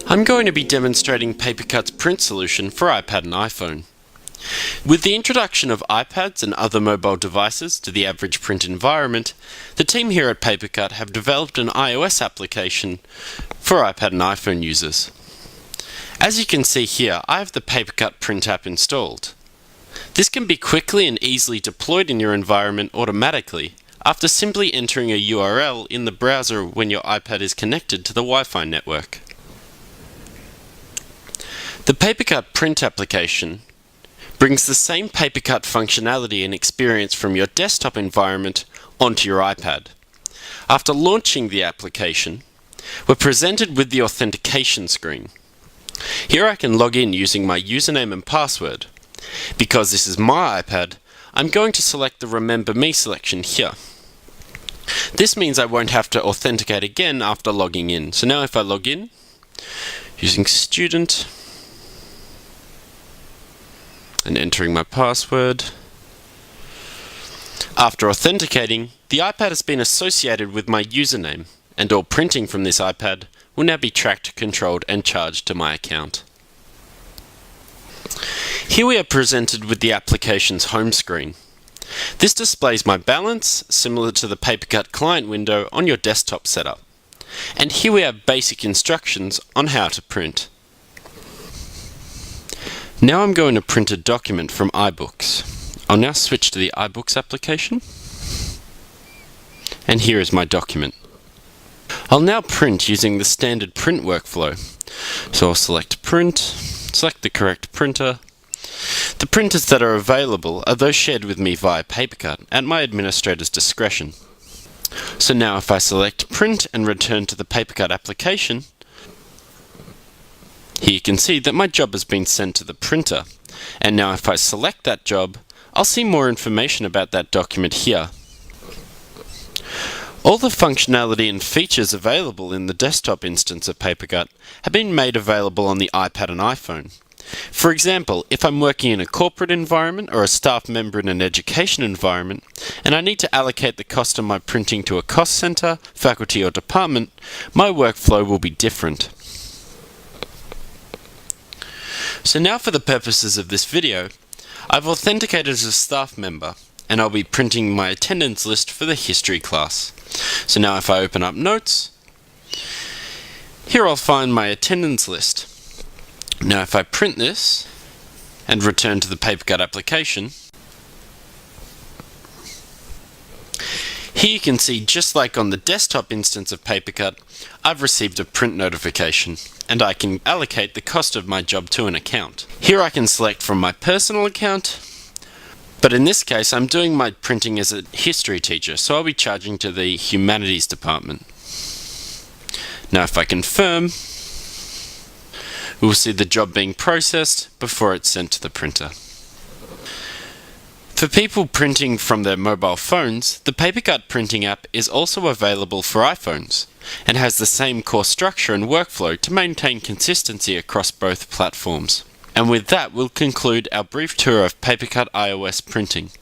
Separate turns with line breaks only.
I'm going to be demonstrating Papercut's print solution for iPad and iPhone. With the introduction of iPads and other mobile devices to the average print environment, the team here at Papercut have developed an iOS application for iPad and iPhone users. As you can see here, I have the Papercut print app installed. This can be quickly and easily deployed in your environment automatically after simply entering a URL in the browser when your iPad is connected to the Wi-Fi network. The Papercut print application brings the same Papercut functionality and experience from your desktop environment onto your iPad. After launching the application, we're presented with the authentication screen. Here I can log in using my username and password. Because this is my iPad, I'm going to select the Remember Me selection here. This means I won't have to authenticate again after logging in. So now if I log in, using student, and entering my password. After authenticating, the iPad has been associated with my username, and all printing from this iPad will now be tracked, controlled, and charged to my account. Here we are presented with the application's home screen. This displays my balance, similar to the Papercut client window on your desktop setup. And here we have basic instructions on how to print. Now I'm going to print a document from iBooks. I'll now switch to the iBooks application. And here is my document. I'll now print using the standard print workflow. So I'll select print, select the correct printer. The printers that are available are those shared with me via Papercut at my administrator's discretion. So now if I select print and return to the Papercut application, here you can see that my job has been sent to the printer. And now if I select that job, I'll see more information about that document here. All the functionality and features available in the desktop instance of Papercut have been made available on the iPad and iPhone. For example, if I'm working in a corporate environment or a staff member in an education environment, and I need to allocate the cost of my printing to a cost center, faculty, or department, my workflow will be different. So now for the purposes of this video, I've authenticated as a staff member, and I'll be printing my attendance list for the history class. So now if I open up Notes, here I'll find my attendance list. Now if I print this and return to the Papercut application, here you can see, just like on the desktop instance of Papercut, I've received a print notification, and I can allocate the cost of my job to an account. Here I can select from my personal account, but in this case I'm doing my printing as a history teacher, so I'll be charging to the humanities department. Now if I confirm, we'll see the job being processed before it's sent to the printer. For people printing from their mobile phones, the Papercut printing app is also available for iPhones and has the same core structure and workflow to maintain consistency across both platforms. And with that, we'll conclude our brief tour of Papercut iOS printing.